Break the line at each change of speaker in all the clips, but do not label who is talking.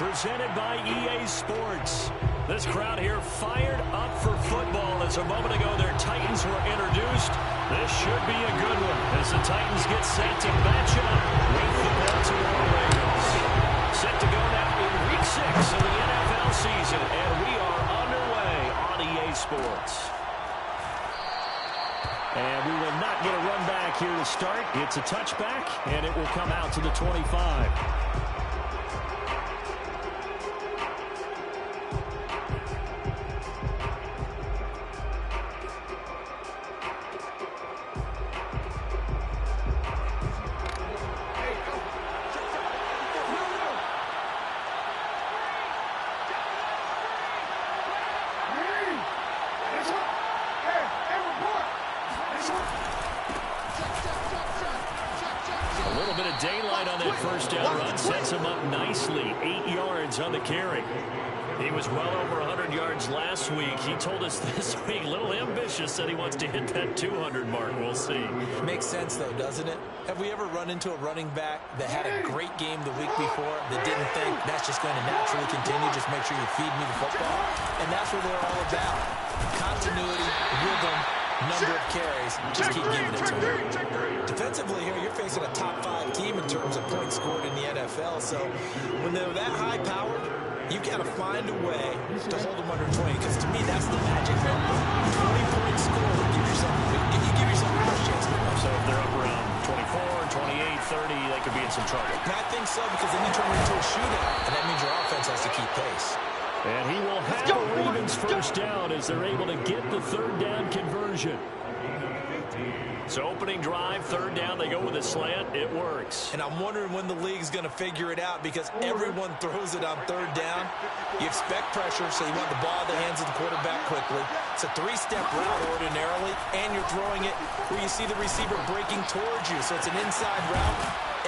presented by EA Sports. This crowd here fired up for football as a moment ago their Titans were introduced. This should be a good one as the Titans get set to match up with the Baltimore Ravens. Set to go now in Week 6 of the NFL season, and we are underway on EA Sports. And we will not get a run back here to start. It's a touchback, and it will come out to the 25. Daylight on that first down run sets him up nicely. 8 yards on the carry. He was well over 100 yards last week. He told us this week, a little ambitious, said he wants to hit that 200 mark. We'll see.
Makes sense, though, doesn't it? Have we ever run into a running back that had a great game the week before that didn't think that's just going to naturally continue? Just make sure you feed me the football. And that's what they're all about. Continuity, rhythm, number of carries, just keep giving it to him. Defensively here, you're facing a top 5 team in terms of points scored in the NFL, so when they're that high-powered, you got to find a way to hold them under 20, because to me, that's the magic number. 20 points scored, give yourself a best chance to win.
So if they're up around 24, 28, 30, they could be in some trouble.
And I think so, because then you turn it into a shootout, and that means your offense has to keep pace.
And he will have the Ravens first down as they're able to get the third down conversion. So opening drive, third down, they go with a slant. It works.
And I'm wondering when the league's going to figure it out, because everyone throws it on third down. You expect pressure, so you want the ball in the hands of the quarterback quickly. It's a 3-step route ordinarily, and you're throwing it where you see the receiver breaking towards you. So it's an inside route.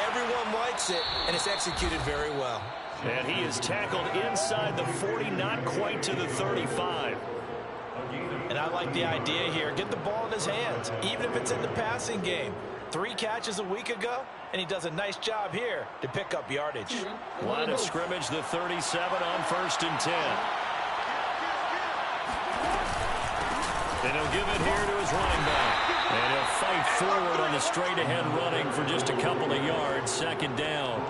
Everyone likes it, and it's executed very well.
And he is tackled inside the 40, not quite to the 35.
And I like the idea here. Get the ball in his hands, even if it's in the passing game. 3 catches a week ago, and he does a nice job here to pick up yardage.
Line of scrimmage, the 37 on 1st and 10. And he'll give it here to his running back. And he'll fight forward on the straight-ahead running for just a couple of yards, second down.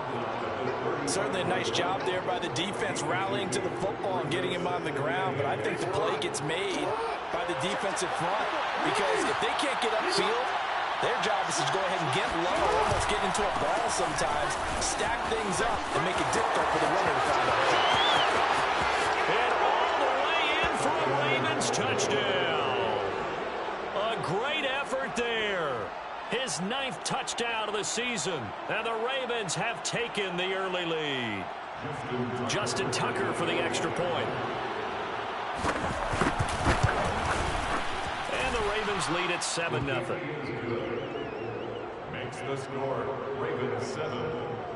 Certainly a nice job there by the defense rallying to the football and getting him on the ground, but I think the play gets made by the defensive front, because if they can't get upfield, their job is to go ahead and get low, almost get into a ball sometimes, stack things up, and make it difficult for the runner to find a hole.
And all the way in for a Ravens touchdown. A great effort there. His 9th touchdown of the season, and the Ravens have taken the early lead. Justin Tucker for the extra point. And the Ravens lead at 7-0.
Makes the score Ravens 7,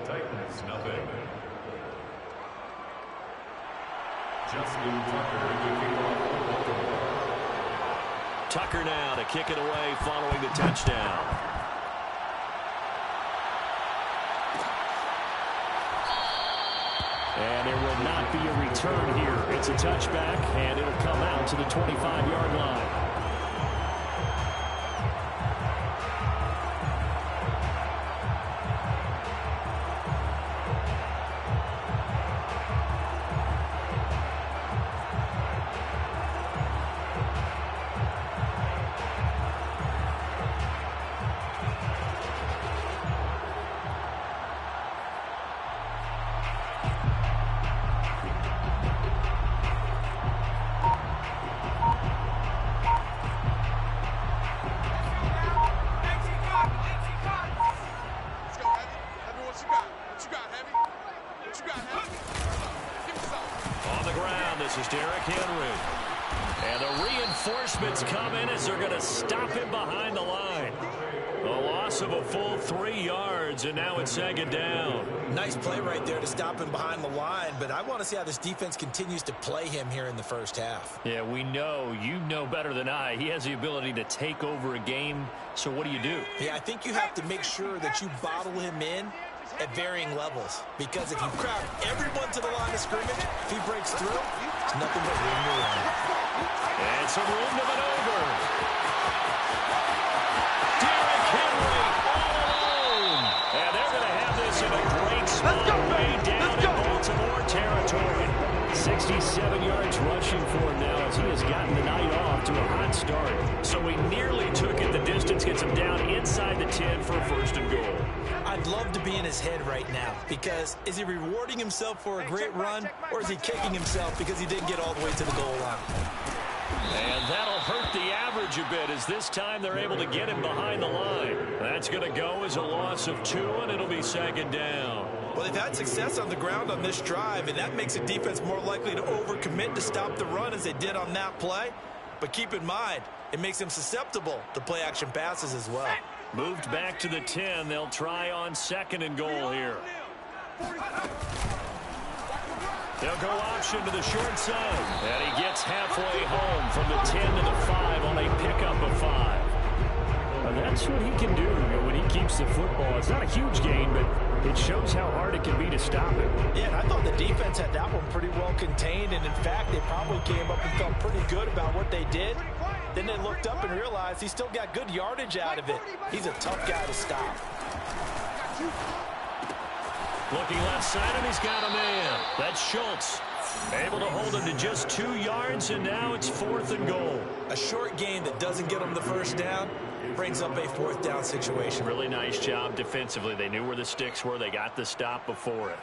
Titans 0. Justin Tucker to kick off for Baltimore.
Tucker now to kick it away following the touchdown. And there will not be a return here. It's a touchback, and it'll come out to the 25-yard line. Reinforcements come in as they're going to stop him behind the line. A loss of a full 3 yards, and now it's second down.
Nice play right there to stop him behind the line, but I want to see how this defense continues to play him here in the first half.
Yeah, we know. You know better than I. He has the ability to take over a game, so what do you do?
Yeah, I think you have to make sure that you bottle him in at varying levels. Because if you crowd everyone to the line of scrimmage, if he breaks through, there's nothing but room to run.
And some room to maneuver. Derrick Henry all alone. And they're going to have this in a great spot way down in Baltimore territory. 67 yards rushing for him now as he has gotten the night off to a hot start. So he nearly took it the distance, gets him down inside the 10 for a first and goal.
I'd love to be in his head right now because is he rewarding himself for a great run or is he kicking himself because he didn't get all the way to the goal line?
And that'll hurt the average a bit as this time they're able to get him behind the line. That's going to go as a loss of 2, and it'll be second down.
Well, they've had success on the ground on this drive, and that makes the defense more likely to overcommit to stop the run as they did on that play. But keep in mind, it makes them susceptible to play-action passes as well.
Moved back to the 10. They'll try on second and goal here. They'll go option to the short side. And he gets halfway home from the 10 to the 5 on a pickup of 5. And that's what he can do when he keeps the football. It's not a huge gain, but it shows how hard it can be to stop him.
Yeah, and I thought the defense had that one pretty well contained. And, in fact, they probably came up and felt pretty good about what they did. Then they looked up and realized he still got good yardage out of it. He's a tough guy to stop.
Looking left side, and he's got a man. That's Schultz. Able to hold him to just 2 yards, and now it's 4th and goal.
A short gain that doesn't get him the first down brings up a 4th down situation.
Really nice job defensively. They knew where the sticks were. They got the stop before it.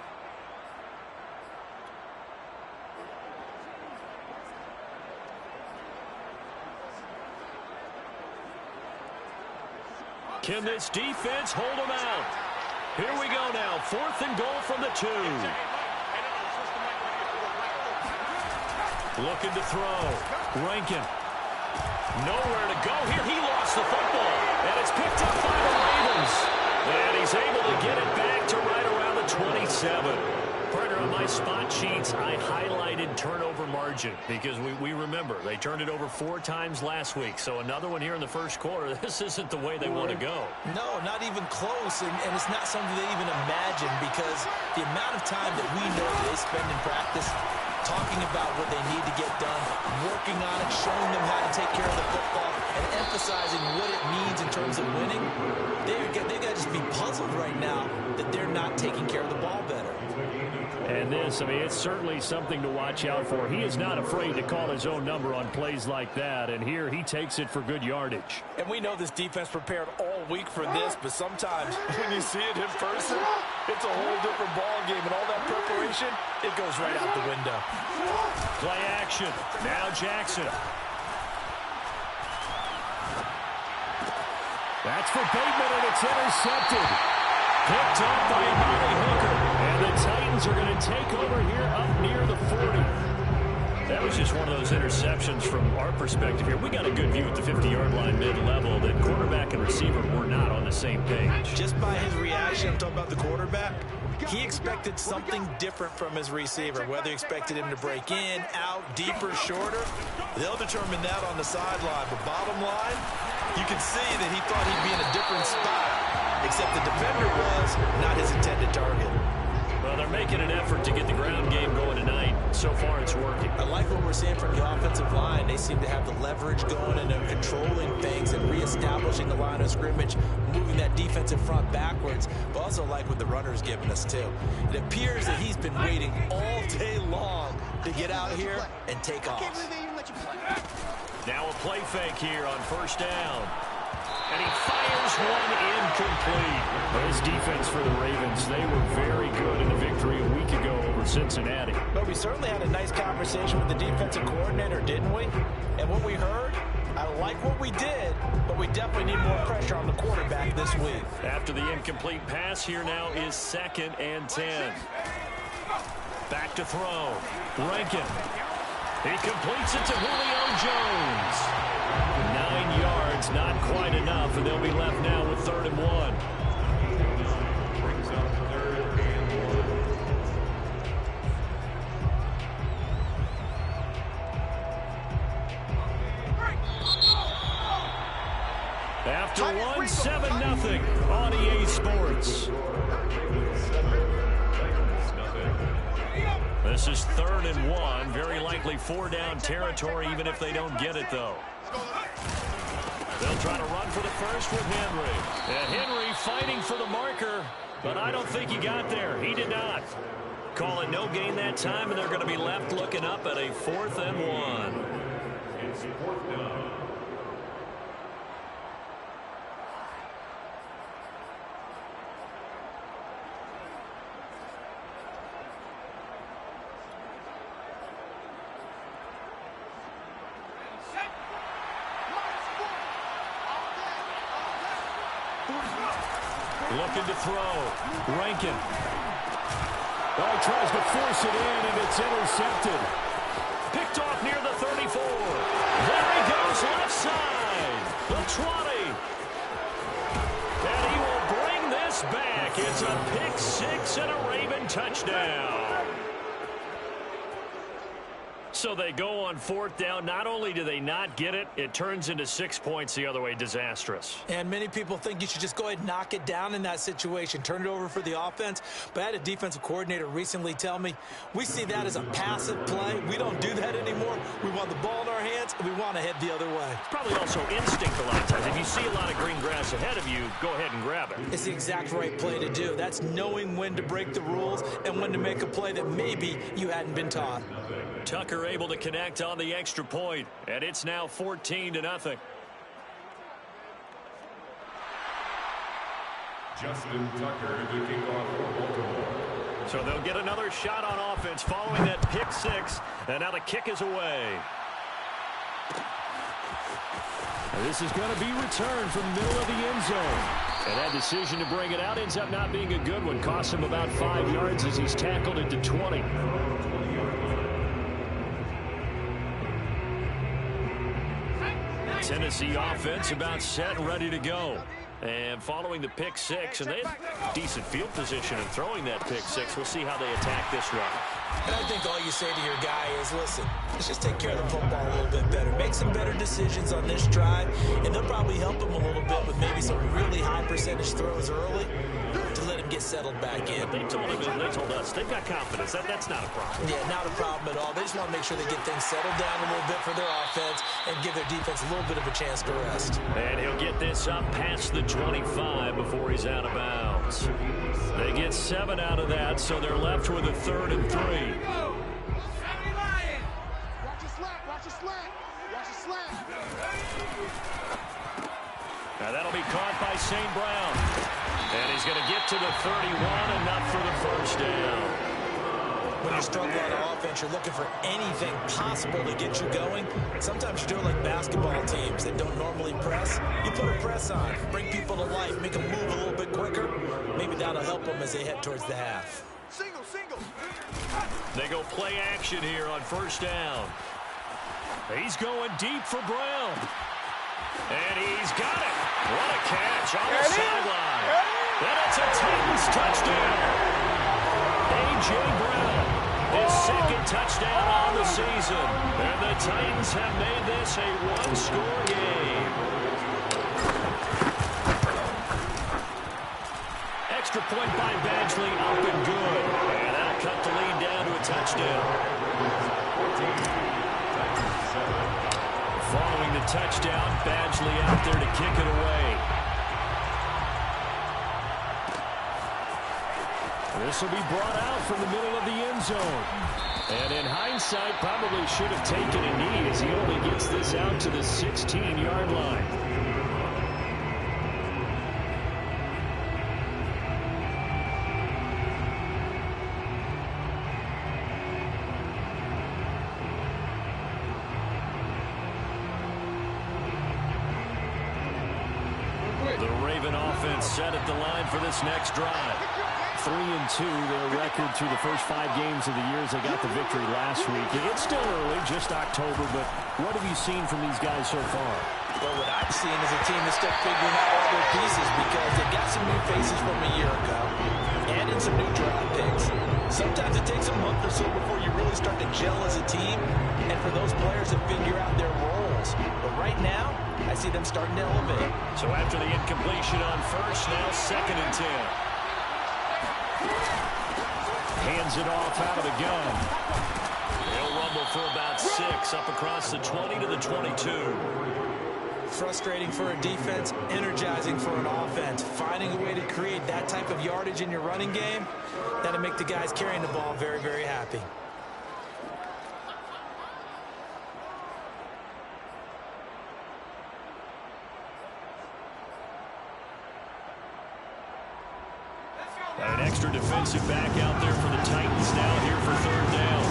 Can this defense hold them out? Here we go now. 4th and goal from the 2. Looking to throw. Rankin. Nowhere to go here. He lost the football. And it's picked up by the Ravens. And he's able to get it back to right around the 27. Partner, on my spot sheets, I highlighted turnover margin because we remember they turned it over 4 times last week. So another one here in the first quarter. This isn't the way they want to go.
No, not even close. And it's not something they even imagine because the amount of time that we know they spend in practice talking about what they need to get done, working on it, showing them how to take care of the football, and emphasizing what it means in terms of winning, they've got to just be puzzled right now that they're not taking care of the ball better.
And this, I mean, it's certainly something to watch out for. He is not afraid to call his own number on plays like that, and here he takes it for good yardage.
And we know this defense prepared all week for this, but sometimes when you see it in person, it's a whole different ball game, and all that preparation, it goes right out the window.
Play action. Now Jackson. That's for Bateman, and it's intercepted. Picked up by Amari Hooker. And the Titans are going to take over here up near the 40. That was just one of those interceptions from our perspective here. We got a good view at the 50-yard line mid-level that quarterback and receiver were not on the same page.
Just by his reaction, I'm talking about the quarterback, he expected something different from his receiver. Whether he expected him to break in, out, deeper, shorter, they'll determine that on the sideline. But bottom line, you can see that he thought he'd be in a different spot, except the defender was not his intended target.
Well, they're making an effort to get the ground game going tonight. So far, it's working.
I like what we're seeing from the offensive line. They seem to have the leverage going and they're controlling things and reestablishing the line of scrimmage, moving that defensive front backwards. But also like what the runner's giving us, too. It appears that he's been waiting all day long to get out here and take off.
Now a play fake here on first down. And he fires one incomplete. His defense for the Ravens, they were very good in the victory a week ago over Cincinnati.
But we certainly had a nice conversation with the defensive coordinator, didn't we? And what we heard, I like what we did, but we definitely need more pressure on the quarterback this week.
After the incomplete pass, here now is 2nd and 10. Back to throw. Rankin. He completes it to Julio Jones. 9 yards, not quite enough, and they'll be left now with 3rd and 1. After one, 7-0 on EA Sports. This is 3rd and 1. Very likely 4-down territory, even if they don't get it, though. They'll try to run for the first with Henry. And Henry fighting for the marker, but I don't think he got there. He did not. Call it no gain that time, and they're going to be left looking up at a 4th and 1.
It's 4th down.
Looking to throw. Rankin. Oh, tries to force it in, and it's intercepted. Picked off near the 34. There he goes, left side. The 20. And he will bring this back. It's a pick 6 and a Raven touchdown. So they go on 4th down. Not only do they not get it, it turns into 6 points the other way. Disastrous.
And many people think you should just go ahead and knock it down in that situation. Turn it over for the offense. But I had a defensive coordinator recently tell me, we see that as a passive play. We don't do that anymore. We want the ball in our hands, and we want to head the other way.
It's probably also instinct a lot of times. If you see a lot of green grass ahead of you, go ahead and grab it.
It's the exact right play to do. That's knowing when to break the rules and when to make a play that maybe you hadn't been taught.
Tucker able to connect on the extra point, and it's now 14-0.
Justin Tucker, the kickoff for Baltimore.
So they'll get another shot on offense following that pick 6, and now the kick is away. And this is going to be returned from the middle of the end zone. And that decision to bring it out ends up not being a good one. Costs him about 5 yards as he's tackled into 20. Tennessee offense about set and ready to go. And following the pick 6, and they have decent field position in throwing that pick 6. We'll see how they attack this run.
And I think all you say to your guy is, listen, let's just take care of the football a little bit better. Make some better decisions on this drive, and they'll probably help him a little bit with maybe some really high percentage throws early to let him get settled back in.
They told him, they told us, they've got confidence. That's not a problem.
Yeah, not a problem at all. They just want to make sure they get things settled down a little bit for their offense and give their defense a little bit of a chance to rest.
And he'll get this up past the 25 before he's out of bounds. They get 7 out of that, so they're left with a 3rd and 3. Now that'll be caught by St. Brown. And he's going to get to the 31, enough for the first down.
When you're struggling on offense, you're looking for anything possible to get you going. Sometimes you do it like basketball teams that don't normally press. You put a press on, bring people to life, make them move a little bit quicker. Maybe that'll help them as they head towards the half.
Single.
They go play action here on 1st down. He's going deep for Brown. And he's got it. What a catch on the sideline. And it's a Titans touchdown. A.J. Brown, his 2nd touchdown on the season. And the Titans have made this a 1-score game. Extra point by Badgley, up and good. And that'll cut the lead down to a touchdown. Following the touchdown, Badgley out there to kick it away. This will be brought out from the middle of the end zone. And in hindsight, probably should have taken a knee as he only gets this out to the 16-yard line. The Raven offense set at the line for this next drive. 3-2, their record through the first 5 games of the year as they got the victory last week. It's still early, just October, but what have you seen from these guys so far?
Well, what I've seen is a team that's still figuring out all their pieces because they got some new faces from a year ago and in some new draft picks. Sometimes it takes a month or so before you really start to gel as a team and for those players to figure out their roles. But right now, I see them starting to elevate.
So after the incompletion on 1st, now 2nd and 10. Hands it off out of the gun. for about 6 up across the 20 to the 22.
Frustrating for a defense, energizing for an offense. Finding a way to create that type of yardage in your running game, that'll make the guys carrying the ball very, very happy.
Got an extra defensive back out there for the Titans now here for 3rd down.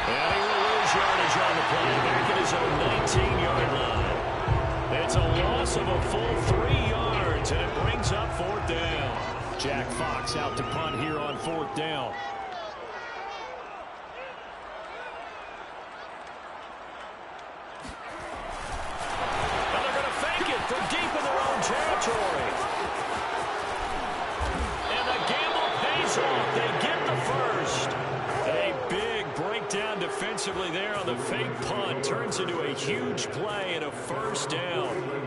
And he will lose yardage on the play back at his own 19-yard line. It's a loss of a full 3 yards, and it brings up 4th down. Jack Fox out to punt here on 4th down. From deep in their own territory. And the gamble pays off. They get the first. A big breakdown defensively there on the fake punt. Turns into a huge play and a 1st down.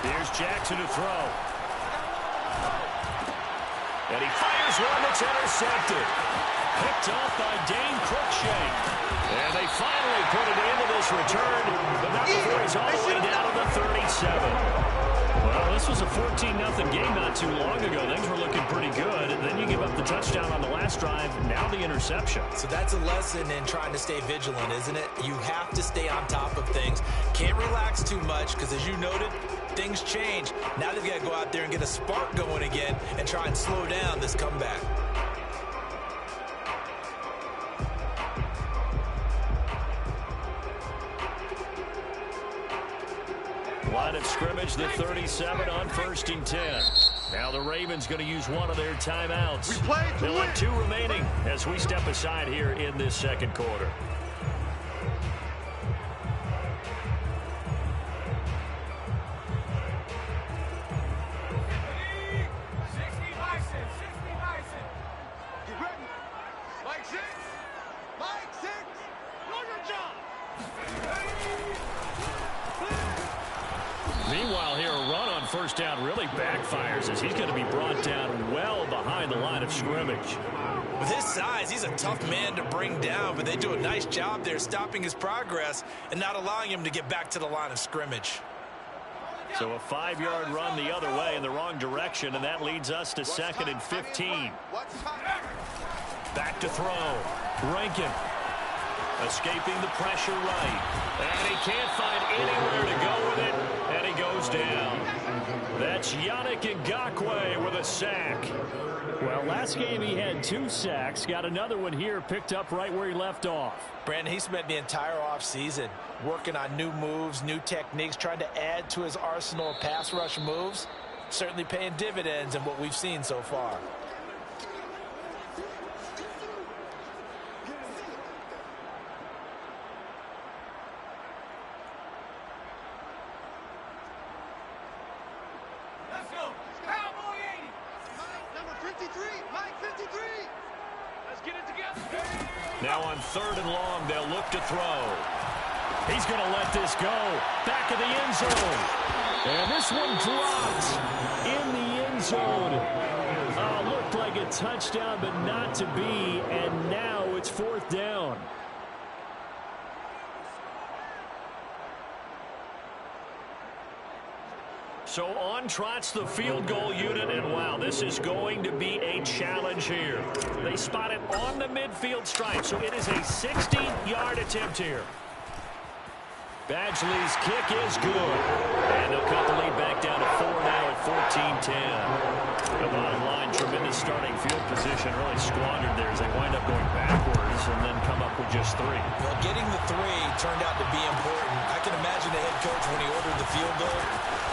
Here's Jackson to throw. And he fires one that's intercepted. Picked off by Dane Cruikshank. And they finally put it into this return, but not before he's all the way down to the 37. Well, this was a 14-0 game not too long ago. Things were looking pretty good. And then you give up the touchdown on the last drive. Now the interception.
So that's a lesson in trying to stay vigilant, isn't it? You have to stay on top of things. Can't relax too much because, as you noted, things change. Now they've got to go out there and get a spark going again and try and slow down this comeback.
Line of scrimmage, the 37 on 1st and 10. Now the Ravens going to use one of their timeouts. They'll have 2 remaining as we step aside here in this 2nd quarter. Meanwhile, here a run on 1st down really backfires as he's going to be brought down well behind the line of scrimmage.
With his size, he's a tough man to bring down, but they do a nice job there stopping his progress and not allowing him to get back to the line of scrimmage.
So a 5-yard run the other way in the wrong direction, and that leads us to 2nd and 15. Back to throw. Rankin escaping the pressure right. And he can't find anywhere to go with it, and he goes down. That's Yannick Ngakoue with a sack. Well, last game he had 2 sacks. Got another one here picked up right where he left off.
Brandon, he spent the entire offseason working on new moves, new techniques, trying to add to his arsenal of pass rush moves. Certainly paying dividends in what we've seen so far.
Now on 3rd and long, they'll look to throw. He's going to let this go. Back of the end zone. And this one dropped in the end zone. Looked like a touchdown, but not to be. And now it's 4th down. So on trots the field goal unit, and wow, this is going to be a challenge here. They spot it on the midfield stripe, so it is a 16-yard attempt here. Badgley's kick is good. And they'll cut the lead back down to 4 now at 14-10. The bottom line, tremendous starting field position, really squandered there as they wind up going backwards and then come up with just 3.
Well, getting the 3 turned out to be important. I can imagine the head coach, when he ordered the field goal,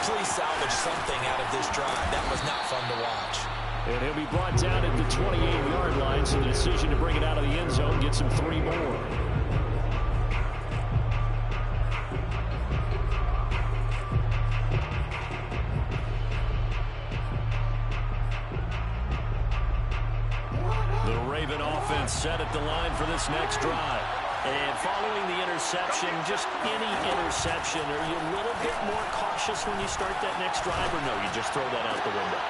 please salvage something out of this drive. That was not fun to watch.
And he'll be brought down at the 28-yard line, so the decision to bring it out of the end zone gets him 3 more. offense set at the line for this next drive. And following the interception, just any interception, are you a little bit more cautious when you start that next drive, or no, you just throw that out the window?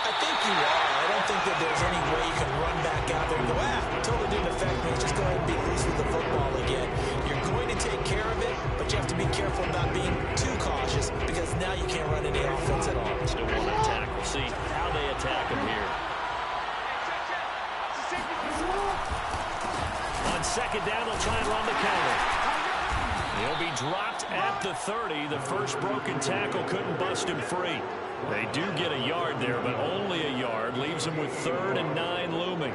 I think you are. I don't think that there's any way you can run back out there and go, totally didn't affect me. Just go ahead and be loose with the football again. You're going to take care of it, but you have to be careful not being too cautious because now you can't run any offense at all.
Still want to attack. We'll see how they attack him here. On second down, they'll try and run the counter. He'll be dropped at the 30. The first broken tackle couldn't bust him free. They do get a yard there, but only a yard. Leaves them with 3rd and 9 looming.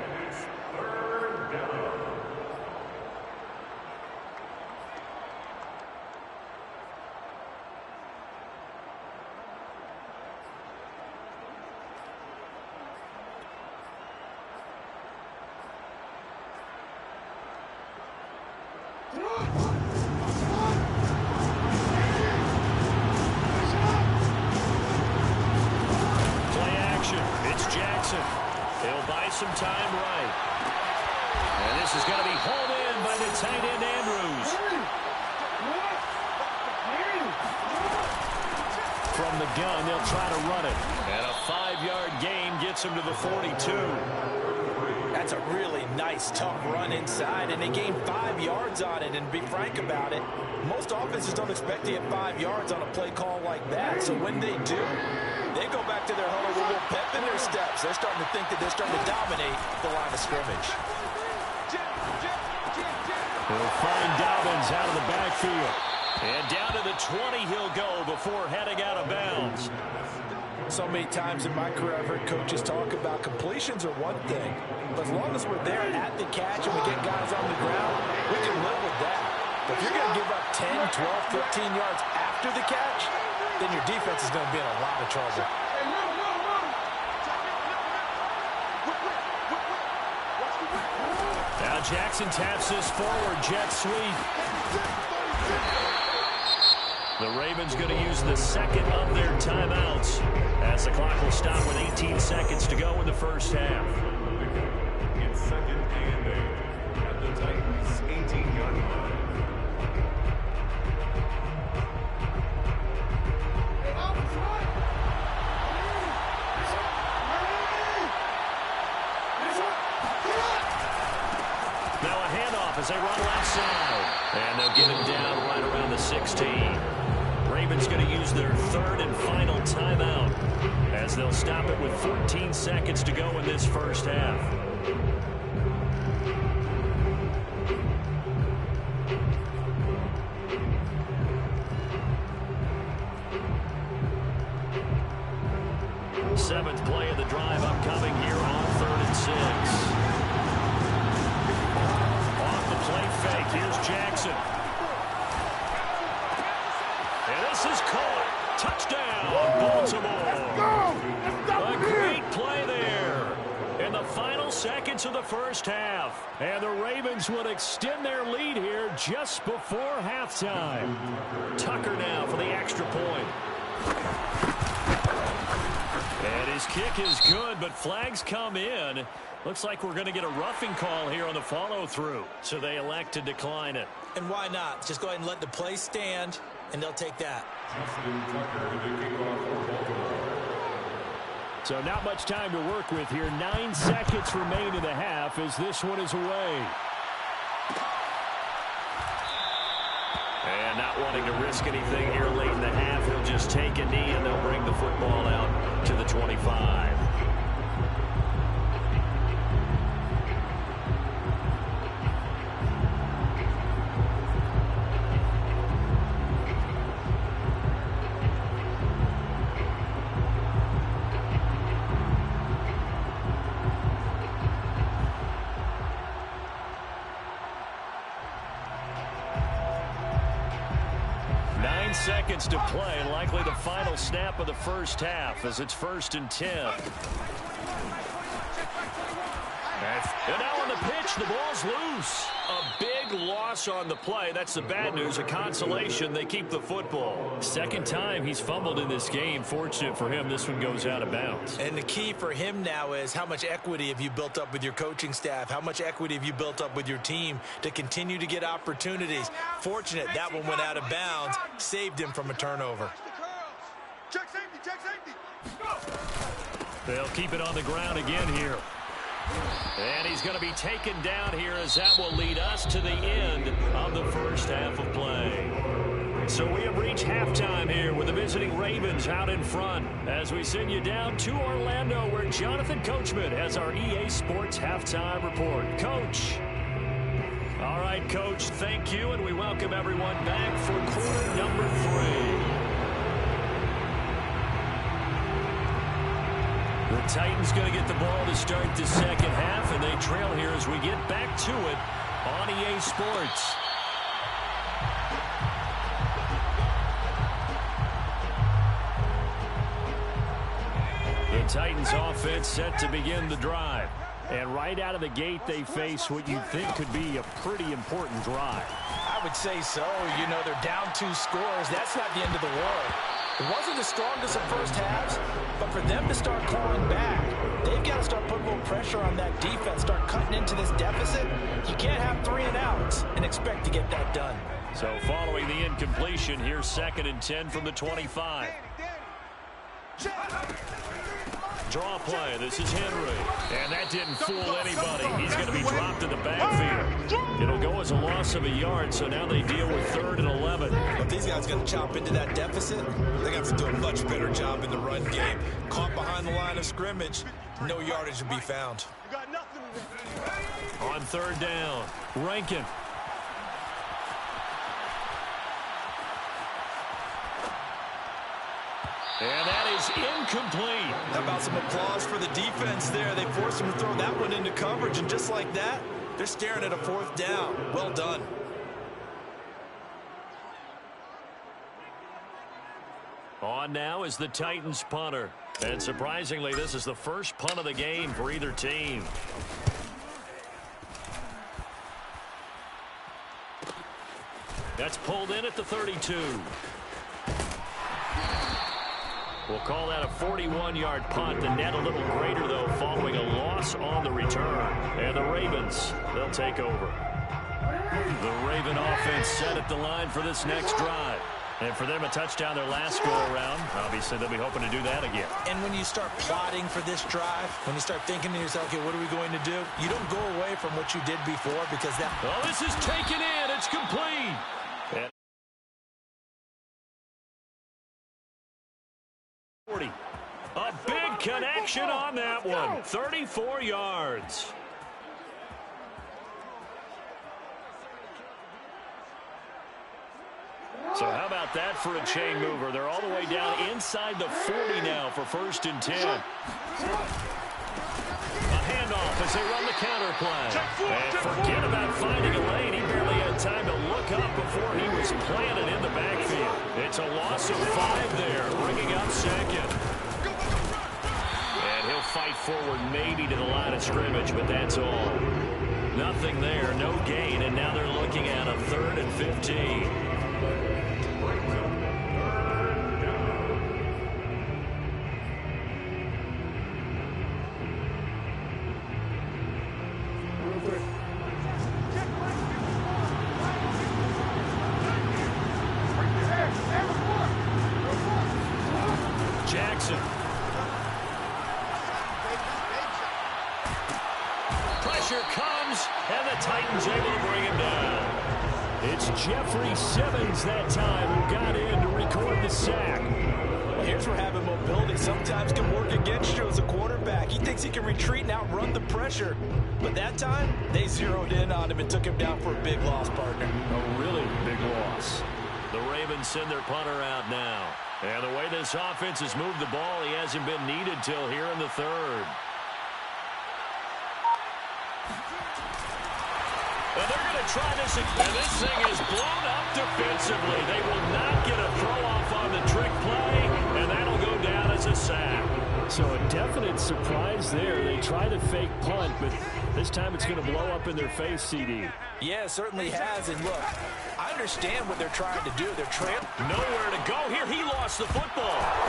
He'll buy some time right. And this is going to be hauled in by the tight end, Andrews. From the gun, they'll try to run it. And a 5-yard gain gets him to the 42.
That's a really nice, tough run inside, and they gained 5 yards on it. And to be frank about it, most offenses don't expect to get 5 yards on a play call like that. So when they do, they go back to their huddle with a little pep in their steps. They're starting to think that they're starting to dominate the line of scrimmage.
He'll find Dobbins out of the backfield. And down to the 20 he'll go before heading out of bounds.
So many times in my career I've heard coaches talk about completions are one thing, but as long as we're there at the catch and we get guys on the ground, we can live with that. But if you're going to give up 10, 12, 15 yards after the catch, then your defense is going to be in a lot of trouble.
Now Jackson taps this forward jet sweep. The Ravens going to use the second of their timeouts as the clock will stop with 18 seconds to go in the first half.
In 2nd and 8 at the Titans' 18-yard line.
Now a handoff as they run left side. And they'll get him down right around the 16. Ravens going to use their 3rd and final timeout as they'll stop it with 14 seconds to go in this first half. Seventh play of the drive upcoming here on 3rd and 6. Off the play fake, here's Jackson. And this is caught. Touchdown, Baltimore. A great play there in the final seconds of the first half. And the Ravens would extend their lead here just before halftime. Tucker now for the extra point. And his kick is good, but flags come in. Looks like we're going to get a roughing call here on the follow-through. So they elect to decline it.
And why not? Just go ahead and let the play stand, and they'll take that.
So not much time to work with here. 9 seconds remain in the half as this one is away. And not wanting to risk anything here late in the half, he'll just take a knee and they'll bring the football out to the 25. Seconds to play, likely the final snap of the first half as it's 1st and 10. And now on the pitch, the ball's loose. A big big loss on the play. That's the bad news. A consolation, they keep the football. Second time he's fumbled in this game. Fortunate for him, this one goes out of bounds.
And the key for him now is how much equity have you built up with your coaching staff? How much equity have you built up with your team to continue to get opportunities? Fortunate that one went out of bounds, saved him from a turnover.
Check safety, check safety.
They'll keep it on the ground again here. And he's going to be taken down here as that will lead us to the end of the first half of play. So we have reached halftime here with the visiting Ravens out in front as we send you down to Orlando where Jonathan Coachman has our EA Sports halftime report. Coach. All right, Coach, thank you, and we welcome everyone back for quarter number 3. The Titans going to get the ball to start the second half, and they trail here as we get back to it on EA Sports. The Titans offense set to begin the drive. And right out of the gate, they face what you think could be a pretty important drive.
I would say so. You know, they're down 2 scores. That's not the end of the world. It wasn't the strongest of first halves, but for them to start clawing back, they've got to start putting a little pressure on that defense, start cutting into this deficit. You can't have 3 and outs and expect to get that done.
So following the incompletion, here's 2nd and 10 from the 25. Draw play. This is Henry. And that didn't fool anybody. He's going to be dropped in the backfield. It'll go as a loss of a yard, so now they deal with 3rd and 11.
If these guys are going to chop into that deficit, they have to do a much better job in the run game. Caught behind the line of scrimmage, no yardage to be found.
On 3rd down, Rankin. And that is incomplete.
How about some applause for the defense there? They forced him to throw that one into coverage, and just like that, they're staring at a 4th down. Well done.
On now is the Titans punter. And surprisingly, this is the first punt of the game for either team. That's pulled in at the 32. We'll call that a 41-yard punt. The net a little greater, though, following a loss on the return. And the Ravens, they'll take over. The Raven offense set at the line for this next drive. And for them, a touchdown their last go-around. Obviously, they'll be hoping to do that again.
And when you start plotting for this drive, when you start thinking to yourself, okay, what are we going to do? You don't go away from what you did before because that...
Oh, this is taken in. It's complete. And 40. A big connection on that one. 34 yards. So how about that for a chain mover? They're all the way down inside the 40 now for 1st and 10. A handoff as they run the counter play. And forget about finding a lane. He barely had time to look up before he was planted in the backfield. It's a loss of 5 there, bringing up 2nd. And he'll fight forward maybe to the line of scrimmage, but that's all. Nothing there, no gain, and now they're looking at a 3rd and 15. Jackson. Pressure comes, and the Titans able to bring him down. It's Jeffrey Simmons that time who got in to record the sack.
Well, here's where having mobility sometimes can work against you as a quarterback. He thinks he can retreat and outrun the pressure. But that time, they zeroed in on him and took him down for a big loss, partner.
A really big loss. The Ravens send their punter out now. And the way this offense has moved the ball, he hasn't been needed till here in the 3rd. And they're going to try this, and this thing is blown up defensively. They will not get a throw-off on the trick play, and that'll go down as a sack. So a definite surprise there. They try the fake punt, but this time it's going to blow up in their face, CD.
Yeah, it certainly has. And look, I understand what they're trying to do. They're trailing.
Nowhere to go here. He lost the football.